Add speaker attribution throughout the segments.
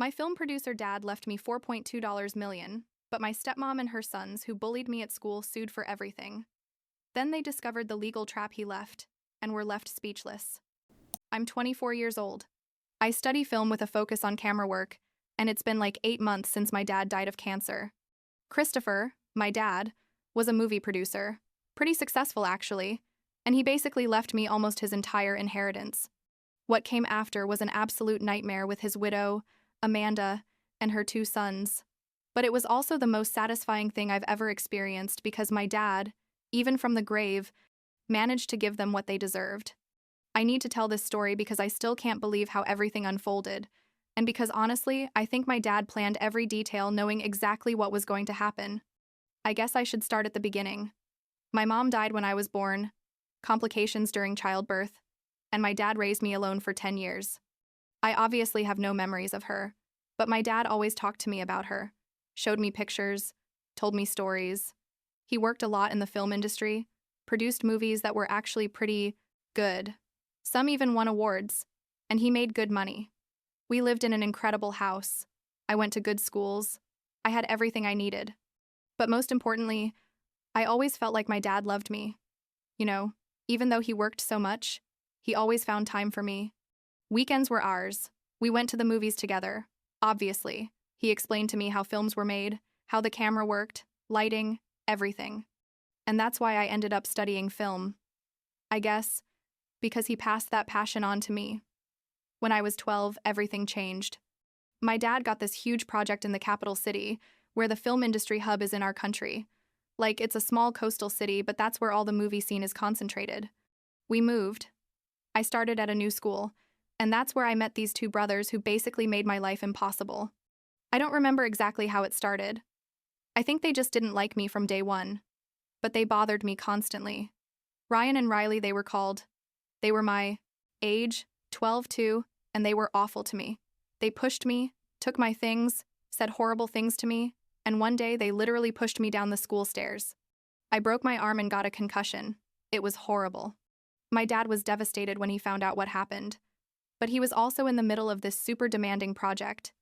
Speaker 1: My film producer dad left me $4.2 million, but my stepmom and her sons who bullied me at school sued for everything. Then they discovered the legal trap he left, and were left speechless. I'm 24 years old. I study film with a focus on camera work, and it's been like 8 months since my dad died of cancer. Christopher, my dad, was a movie producer, pretty successful actually, and he basically left me almost his entire inheritance. What came after was an absolute nightmare with his widow, Amanda, and her 2 sons. But it was also the most satisfying thing I've ever experienced because my dad, even from the grave, managed to give them what they deserved. I need to tell this story because I still can't believe how everything unfolded, and because honestly, I think my dad planned every detail knowing exactly what was going to happen. I guess I should start at the beginning. My mom died when I was born, complications during childbirth, and my dad raised me alone for 10 years. I obviously have no memories of her, but my dad always talked to me about her, showed me pictures, told me stories. He worked a lot in the film industry, produced movies that were actually pretty good. Some even won awards, and he made good money. We lived in an incredible house. I went to good schools. I had everything I needed. But most importantly, I always felt like my dad loved me. You know, even though he worked so much, he always found time for me. Weekends were ours. We went to the movies together. Obviously, he explained to me how films were made, how the camera worked, lighting, everything. And that's why I ended up studying film. I guess because he passed that passion on to me. When I was 12, everything changed. My dad got this huge project in the capital city, where the film industry hub is in our country. Like, it's a small coastal city, but that's where all the movie scene is concentrated. We moved. I started at a new school, and that's where I met these 2 brothers who basically made my life impossible. I don't remember exactly how it started. I think they just didn't like me from day one. But they bothered me constantly. Ryan and Riley, they were called. They were my age, 12 too, and they were awful to me. They pushed me, took my things, said horrible things to me, and one day they literally pushed me down the school stairs. I broke my arm and got a concussion. It was horrible. My dad was devastated when he found out what happened. But he was also in the middle of this super demanding project.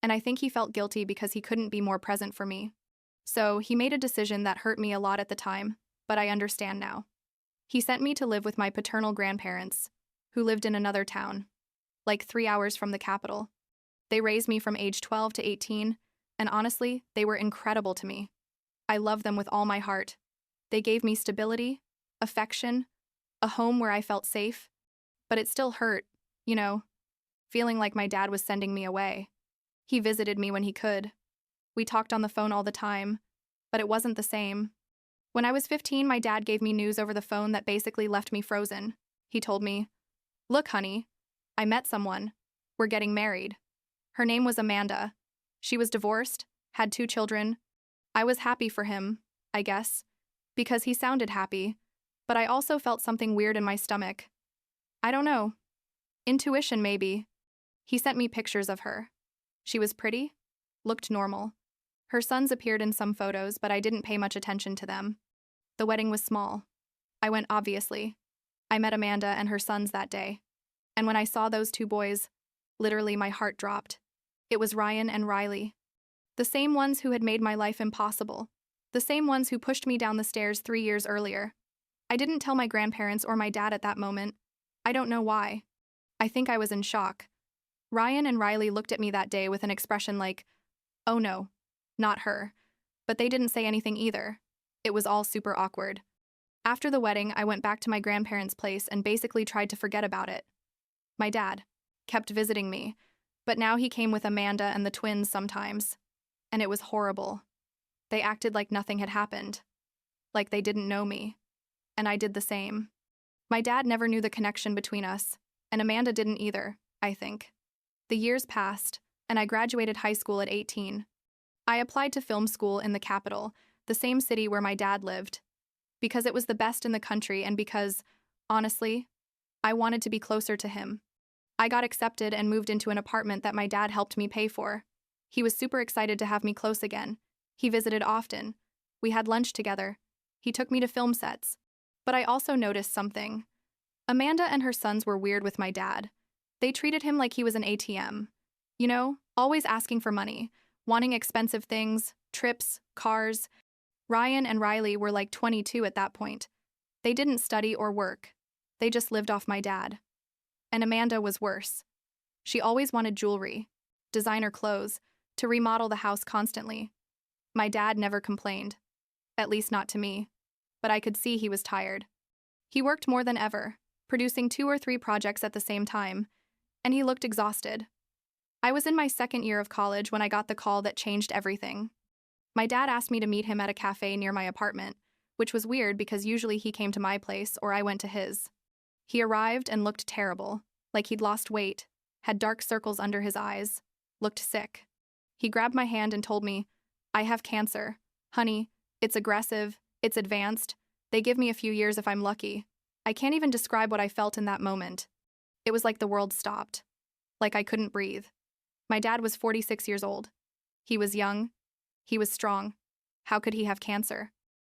Speaker 1: And I think he felt guilty because he couldn't be more present for me. So he made a decision that hurt me a lot at the time, but I understand now. He sent me to live with my paternal grandparents, who lived in another town, like 3 hours from the capital. They raised me from age 12 to 18, and honestly, they were incredible to me. I love them with all my heart. They gave me stability, affection, a home where I felt safe, but it still hurt, feeling like my dad was sending me away. He visited me when he could. We talked on the phone all the time, but it wasn't the same. When I was 15, my dad gave me news over the phone that basically left me frozen. He told me, "Look, honey, I met someone. We're getting married." Her name was Amanda. She was divorced, had 2 children. I was happy for him, I guess, because he sounded happy, but I also felt something weird in my stomach. I don't know. Intuition, maybe. He sent me pictures of her. She was pretty, looked normal. Her sons appeared in some photos, but I didn't pay much attention to them. The wedding was small. I went, obviously. I met Amanda and her sons that day. And when I saw those 2 boys, literally my heart dropped. It was Ryan and Riley. The same ones who had made my life impossible. The same ones who pushed me down the stairs 3 years earlier. I didn't tell my grandparents or my dad at that moment. I don't know why. I think I was in shock. Ryan and Riley looked at me that day with an expression like, "Oh no, not her." But they didn't say anything either. It was all super awkward. After the wedding, I went back to my grandparents' place and basically tried to forget about it. My dad kept visiting me, but now he came with Amanda and the twins sometimes. And it was horrible. They acted like nothing had happened. Like they didn't know me. And I did the same. My dad never knew the connection between us, and Amanda didn't either, I think. The years passed, and I graduated high school at 18. I applied to film school in the capital, the same city where my dad lived, because it was the best in the country and because, honestly, I wanted to be closer to him. I got accepted and moved into an apartment that my dad helped me pay for. He was super excited to have me close again. He visited often. We had lunch together. He took me to film sets. But I also noticed something. Amanda and her sons were weird with my dad. They treated him like he was an ATM. You know, always asking for money, wanting expensive things, trips, cars. Ryan and Riley were like 22 at that point. They didn't study or work. They just lived off my dad. And Amanda was worse. She always wanted jewelry, designer clothes, to remodel the house constantly. My dad never complained. At least not to me. But I could see he was tired. He worked more than ever, producing 2 or 3 projects at the same time, and he looked exhausted. I was in my second year of college when I got the call that changed everything. My dad asked me to meet him at a cafe near my apartment, which was weird because usually he came to my place or I went to his. He arrived and looked terrible, like he'd lost weight, had dark circles under his eyes, looked sick. He grabbed my hand and told me, "I have cancer. Honey, it's aggressive, it's advanced. They give me a few years if I'm lucky." I can't even describe what I felt in that moment. It was like the world stopped. Like I couldn't breathe. My dad was 46 years old. He was young. He was strong. How could he have cancer?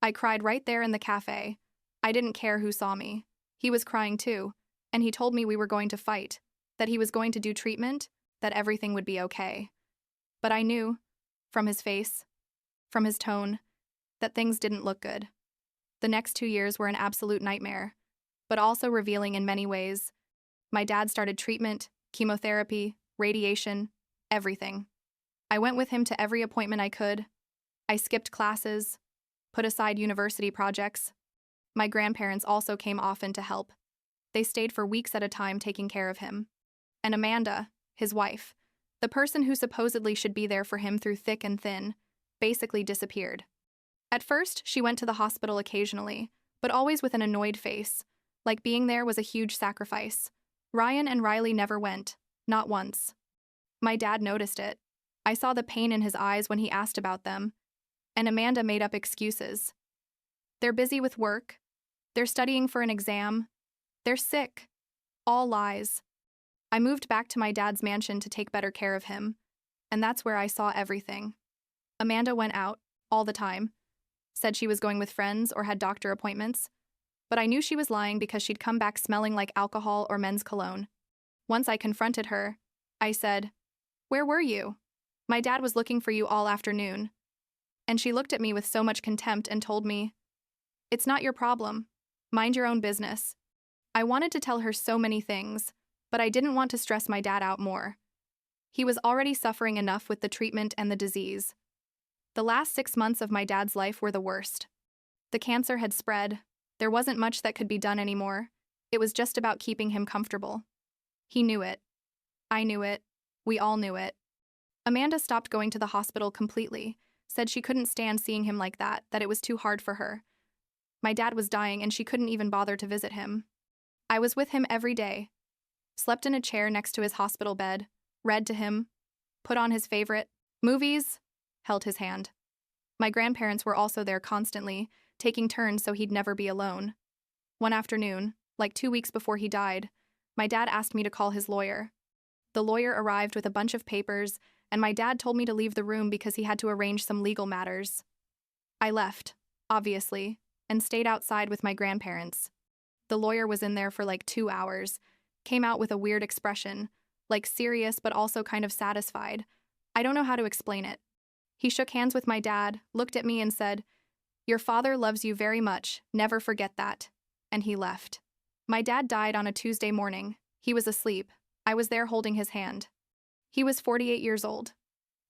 Speaker 1: I cried right there in the cafe. I didn't care who saw me. He was crying too, and he told me we were going to fight, that he was going to do treatment, that everything would be okay. But I knew, from his face, from his tone, that things didn't look good. The next 2 years were an absolute nightmare, but also revealing in many ways. My dad started treatment, chemotherapy, radiation, everything. I went with him to every appointment I could. I skipped classes, put aside university projects. My grandparents also came often to help. They stayed for weeks at a time taking care of him. And Amanda, his wife, the person who supposedly should be there for him through thick and thin, basically disappeared. At first, she went to the hospital occasionally, but always with an annoyed face, like being there was a huge sacrifice. Ryan and Riley never went, not once. My dad noticed it. I saw the pain in his eyes when he asked about them, and Amanda made up excuses. They're busy with work. They're studying for an exam. They're sick. All lies. I moved back to my dad's mansion to take better care of him, and that's where I saw everything. Amanda went out, all the time, said she was going with friends or had doctor appointments, but I knew she was lying because she'd come back smelling like alcohol or men's cologne. Once I confronted her, I said, "Where were you? My dad was looking for you all afternoon." And she looked at me with so much contempt and told me, "It's not your problem. Mind your own business." I wanted to tell her so many things, but I didn't want to stress my dad out more. He was already suffering enough with the treatment and the disease. The last 6 months of my dad's life were the worst. The cancer had spread. There wasn't much that could be done anymore. It was just about keeping him comfortable. He knew it. I knew it. We all knew it. Amanda stopped going to the hospital completely, said she couldn't stand seeing him like that it was too hard for her. My dad was dying and she couldn't even bother to visit him. I was with him every day. Slept in a chair next to his hospital bed, read to him, put on his favorite movies, held his hand. My grandparents were also there constantly, taking turns so he'd never be alone. One afternoon, like 2 weeks before he died, my dad asked me to call his lawyer. The lawyer arrived with a bunch of papers, and my dad told me to leave the room because he had to arrange some legal matters. I left, obviously, and stayed outside with my grandparents. The lawyer was in there for like 2 hours, came out with a weird expression, like serious but also kind of satisfied. I don't know how to explain it. He shook hands with my dad, looked at me and said, "Your father loves you very much, never forget that." And he left. My dad died on a Tuesday morning. He was asleep. I was there holding his hand. He was 48 years old.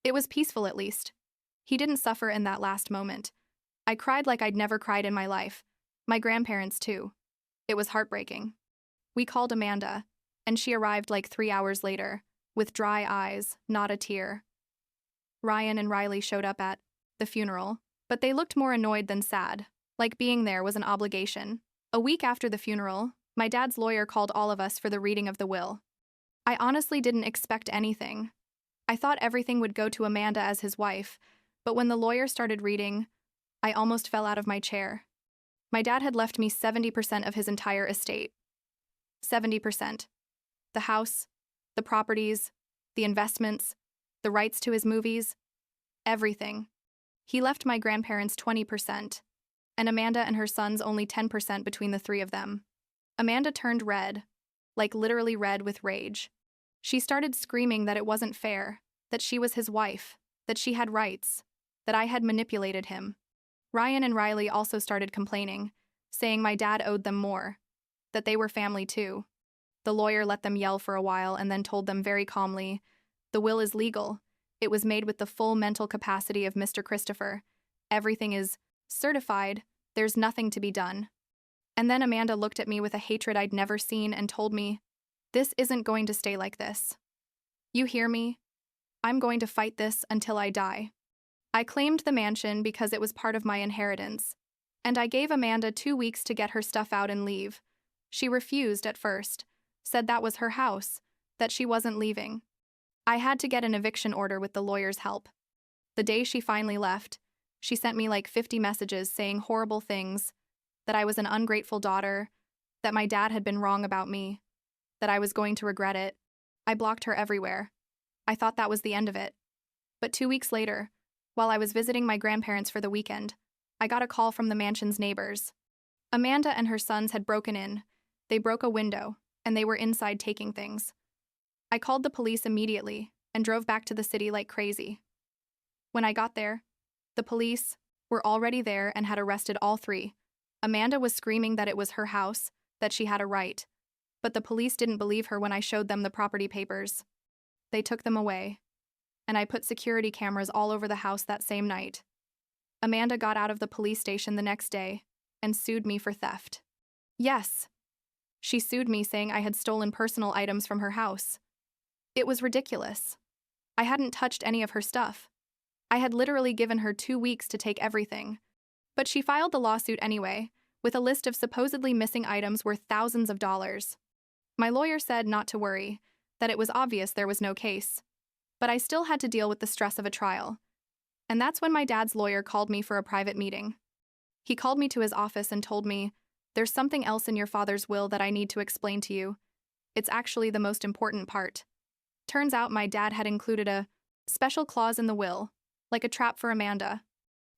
Speaker 1: It was peaceful at least. He didn't suffer in that last moment. I cried like I'd never cried in my life. My grandparents too. It was heartbreaking. We called Amanda, and she arrived like 3 hours later, with dry eyes, not a tear. Ryan and Riley showed up at the funeral, but they looked more annoyed than sad, like being there was an obligation. A week after the funeral, my dad's lawyer called all of us for the reading of the will. I honestly didn't expect anything. I thought everything would go to Amanda as his wife, but when the lawyer started reading, I almost fell out of my chair. My dad had left me 70% of his entire estate. 70%. The house, the properties, the investments, the rights to his movies, everything. He left my grandparents 20%, and Amanda and her sons only 10% between the 3 of them. Amanda turned red, like literally red with rage. She started screaming that it wasn't fair, that she was his wife, that she had rights, that I had manipulated him. Ryan and Riley also started complaining, saying my dad owed them more, that they were family too. The lawyer let them yell for a while and then told them very calmly, "The will is legal. It was made with the full mental capacity of Mr. Christopher. Everything is certified. There's nothing to be done." And then Amanda looked at me with a hatred I'd never seen and told me, "This isn't going to stay like this. You hear me? I'm going to fight this until I die." I claimed the mansion because it was part of my inheritance, and I gave Amanda 2 weeks to get her stuff out and leave. She refused at first, said that was her house, that she wasn't leaving. I had to get an eviction order with the lawyer's help. The day she finally left, she sent me like 50 messages saying horrible things, that I was an ungrateful daughter, that my dad had been wrong about me, that I was going to regret it. I blocked her everywhere. I thought that was the end of it. But 2 weeks later, while I was visiting my grandparents for the weekend, I got a call from the mansion's neighbors. Amanda and her sons had broken in. They broke a window, and they were inside taking things. I called the police immediately and drove back to the city like crazy. When I got there, the police were already there and had arrested all three. Amanda was screaming that it was her house, that she had a right, but the police didn't believe her when I showed them the property papers. They took them away, and I put security cameras all over the house that same night. Amanda got out of the police station the next day and sued me for theft. Yes, she sued me saying I had stolen personal items from her house. It was ridiculous. I hadn't touched any of her stuff. I had literally given her 2 weeks to take everything. But she filed the lawsuit anyway, with a list of supposedly missing items worth thousands of dollars. My lawyer said not to worry, that it was obvious there was no case. But I still had to deal with the stress of a trial. And that's when my dad's lawyer called me for a private meeting. He called me to his office and told me, "There's something else in your father's will that I need to explain to you. It's actually the most important part." Turns out my dad had included a special clause in the will, like a trap for Amanda.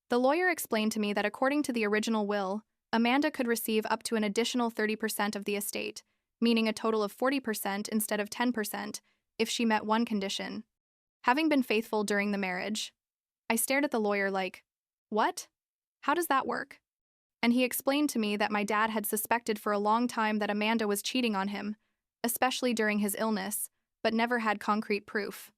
Speaker 1: The lawyer explained to me that according to the original will, Amanda could receive up to an additional 30% of the estate, meaning a total of 40% instead of 10%, if she met one condition: having been faithful during the marriage. I stared at the lawyer like, "What? How does that work?" And he explained to me that my dad had suspected for a long time that Amanda was cheating on him, especially during his illness, but never had concrete proof.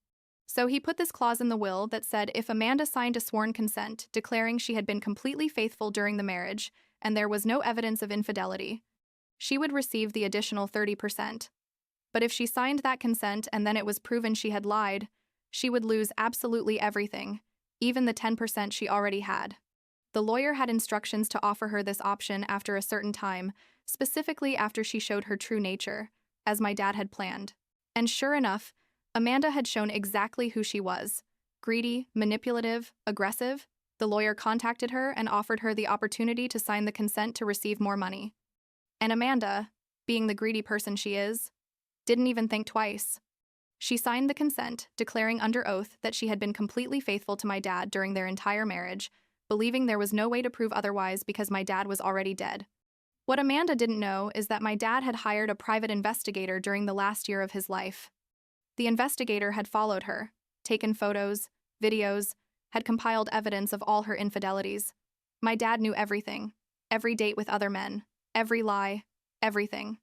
Speaker 1: So he put this clause in the will that said if Amanda signed a sworn consent declaring she had been completely faithful during the marriage and there was no evidence of infidelity, she would receive the additional 30%. But if she signed that consent and then it was proven she had lied, she would lose absolutely everything, even the 10% she already had. The lawyer had instructions to offer her this option after a certain time, specifically after she showed her true nature, as my dad had planned. And sure enough, Amanda had shown exactly who she was: greedy, manipulative, aggressive. The lawyer contacted her and offered her the opportunity to sign the consent to receive more money. And Amanda, being the greedy person she is, didn't even think twice. She signed the consent, declaring under oath that she had been completely faithful to my dad during their entire marriage, believing there was no way to prove otherwise because my dad was already dead. What Amanda didn't know is that my dad had hired a private investigator during the last year of his life. The investigator had followed her, taken photos, videos, had compiled evidence of all her infidelities. My dad knew everything, every date with other men, every lie, everything.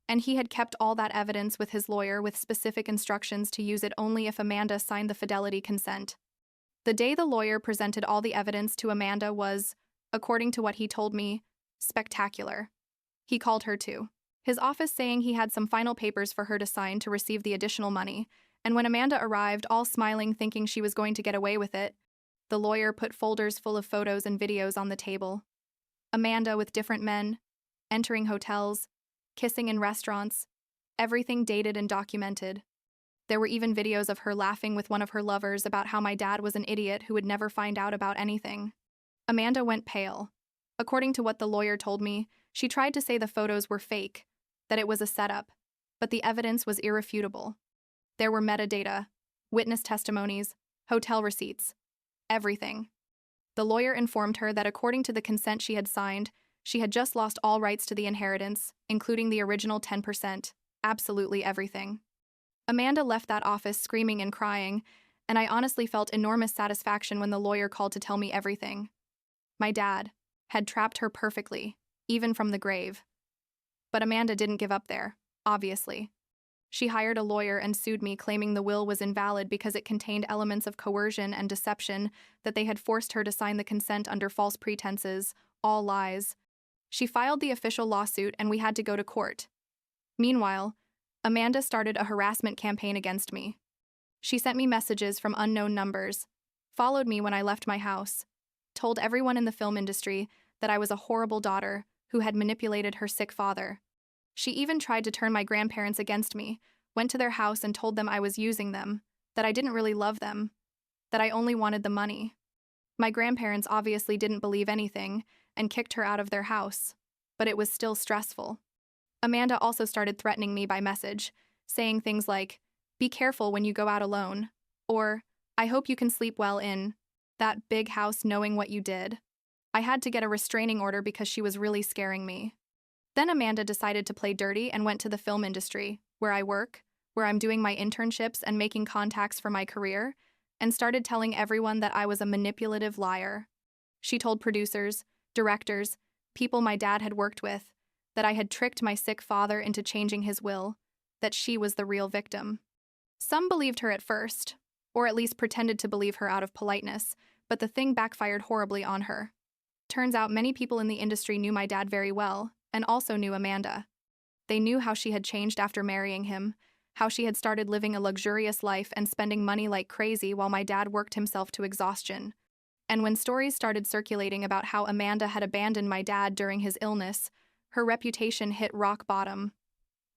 Speaker 1: And he had kept all that evidence with his lawyer with specific instructions to use it only if Amanda signed the fidelity consent. The day the lawyer presented all the evidence to Amanda was, according to what he told me, spectacular. He called her to his office saying he had some final papers for her to sign to receive the additional money, and when Amanda arrived, all smiling thinking she was going to get away with it, the lawyer put folders full of photos and videos on the table. Amanda with different men, entering hotels, kissing in restaurants, everything dated and documented. There were even videos of her laughing with one of her lovers about how my dad was an idiot who would never find out about anything. Amanda went pale. According to what the lawyer told me, she tried to say the photos were fake, that it was a setup, but the evidence was irrefutable. There were metadata, witness testimonies, hotel receipts, everything. The lawyer informed her that according to the consent she had signed, she had just lost all rights to the inheritance, including the original 10%, absolutely everything. Amanda left that office screaming and crying, and I honestly felt enormous satisfaction when the lawyer called to tell me everything. My dad had trapped her perfectly, even from the grave. But Amanda didn't give up there, obviously. She hired a lawyer and sued me, claiming the will was invalid because it contained elements of coercion and deception, that they had forced her to sign the consent under false pretenses, all lies. She filed the official lawsuit and we had to go to court. Meanwhile, Amanda started a harassment campaign against me. She sent me messages from unknown numbers, followed me when I left my house, told everyone in the film industry that I was a horrible daughter who had manipulated her sick father. She even tried to turn my grandparents against me, went to their house and told them I was using them, that I didn't really love them, that I only wanted the money. My grandparents obviously didn't believe anything and kicked her out of their house, but it was still stressful. Amanda also started threatening me by message, saying things like, "Be careful when you go out alone," or, "I hope you can sleep well in that big house knowing what you did." I had to get a restraining order because she was really scaring me. Then Amanda decided to play dirty and went to the film industry, where I work, where I'm doing my internships and making contacts for my career, and started telling everyone that I was a manipulative liar. She told producers, directors, people my dad had worked with, that I had tricked my sick father into changing his will, that she was the real victim. Some believed her at first, or at least pretended to believe her out of politeness, but the thing backfired horribly on her. Turns out many people in the industry knew my dad very well, and also knew Amanda. They knew how she had changed after marrying him, how she had started living a luxurious life and spending money like crazy while my dad worked himself to exhaustion. And when stories started circulating about how Amanda had abandoned my dad during his illness, her reputation hit rock bottom.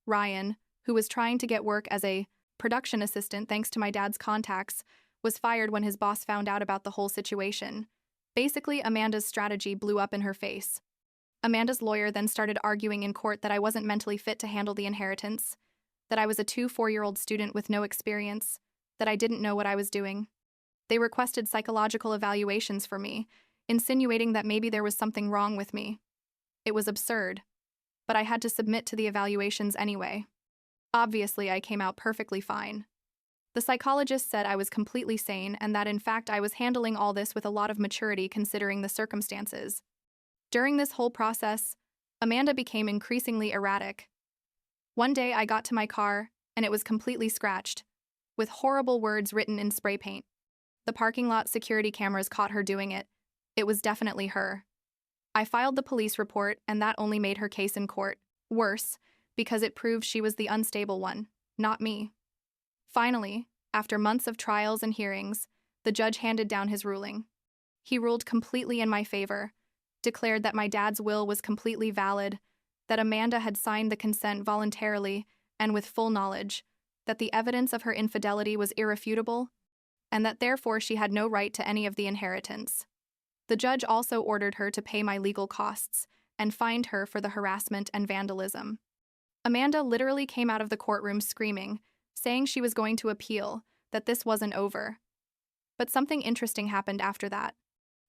Speaker 1: Ryan, who was trying to get work as a production assistant thanks to my dad's contacts, was fired when his boss found out about the whole situation. Basically, Amanda's strategy blew up in her face. Amanda's lawyer then started arguing in court that I wasn't mentally fit to handle the inheritance, that I was a 4-year-old student with no experience, that I didn't know what I was doing. They requested psychological evaluations for me, insinuating that maybe there was something wrong with me. It was absurd, but I had to submit to the evaluations anyway. Obviously, I came out perfectly fine. The psychologist said I was completely sane and that in fact I was handling all this with a lot of maturity considering the circumstances. During this whole process, Amanda became increasingly erratic. One day I got to my car and it was completely scratched, with horrible words written in spray paint. The parking lot security cameras caught her doing it. It was definitely her. I filed the police report and that only made her case in court worse, because it proved she was the unstable one, not me. Finally, after months of trials and hearings, the judge handed down his ruling. He ruled completely in my favor, declared that my dad's will was completely valid, that Amanda had signed the consent voluntarily and with full knowledge, that the evidence of her infidelity was irrefutable, and that therefore she had no right to any of the inheritance. The judge also ordered her to pay my legal costs and fined her for the harassment and vandalism. Amanda literally came out of the courtroom screaming, saying she was going to appeal, that this wasn't over. But something interesting happened after that.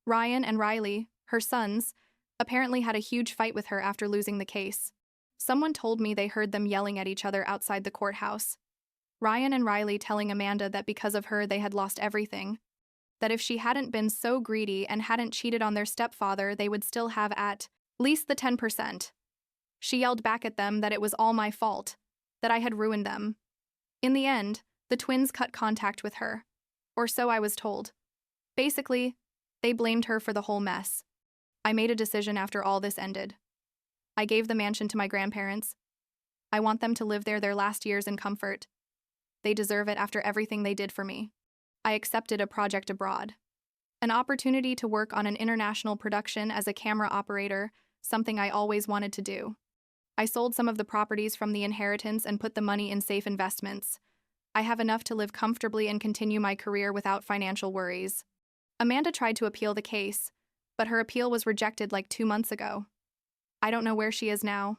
Speaker 1: Ryan and Riley, her sons, apparently had a huge fight with her after losing the case. Someone told me they heard them yelling at each other outside the courthouse. Ryan and Riley telling Amanda that because of her they had lost everything, that if she hadn't been so greedy and hadn't cheated on their stepfather they would still have at least the 10%. She yelled back at them that it was all my fault, that I had ruined them. In the end, the twins cut contact with her, or so I was told. Basically, they blamed her for the whole mess. I made a decision after all this ended. I gave the mansion to my grandparents. I want them to live there their last years in comfort. They deserve it after everything they did for me. I accepted a project abroad. An opportunity to work on an international production as a camera operator, something I always wanted to do. I sold some of the properties from the inheritance and put the money in safe investments. I have enough to live comfortably and continue my career without financial worries. Amanda tried to appeal the case, but her appeal was rejected like 2 months ago. I don't know where she is now.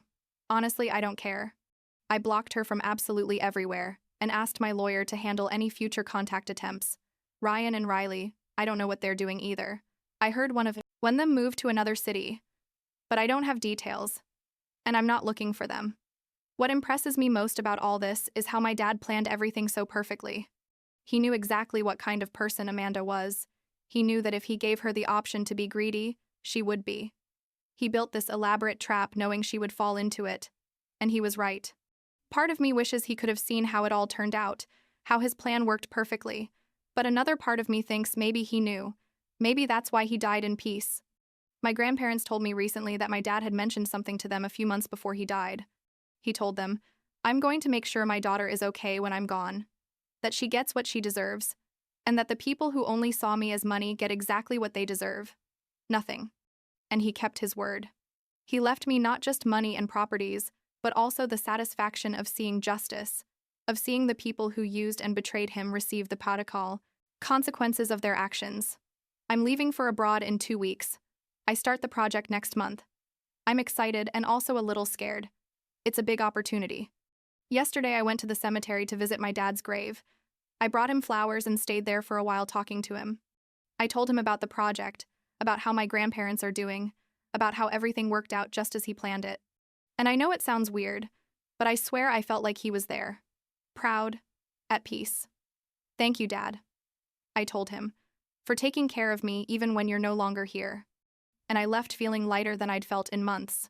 Speaker 1: Honestly, I don't care. I blocked her from absolutely everywhere and asked my lawyer to handle any future contact attempts. Ryan and Riley, I don't know what they're doing either. I heard one of them moved to another city, but I don't have details, and I'm not looking for them. What impresses me most about all this is how my dad planned everything so perfectly. He knew exactly what kind of person Amanda was. He knew that if he gave her the option to be greedy, she would be. He built this elaborate trap knowing she would fall into it. And he was right. Part of me wishes he could have seen how it all turned out, how his plan worked perfectly. But another part of me thinks maybe he knew. Maybe that's why he died in peace. My grandparents told me recently that my dad had mentioned something to them a few months before he died. He told them, "I'm going to make sure my daughter is okay when I'm gone, that she gets what she deserves, and that the people who only saw me as money get exactly what they deserve. Nothing." And he kept his word. He left me not just money and properties, but also the satisfaction of seeing justice, of seeing the people who used and betrayed him receive the protocol, consequences of their actions. I'm leaving for abroad in 2 weeks. I start the project next month. I'm excited and also a little scared. It's a big opportunity. Yesterday I went to the cemetery to visit my dad's grave. I brought him flowers and stayed there for a while talking to him. I told him about the project, about how my grandparents are doing, about how everything worked out just as he planned it. And I know it sounds weird, but I swear I felt like he was there. Proud, at peace. "Thank you, Dad," I told him, "for taking care of me even when you're no longer here." And I left feeling lighter than I'd felt in months.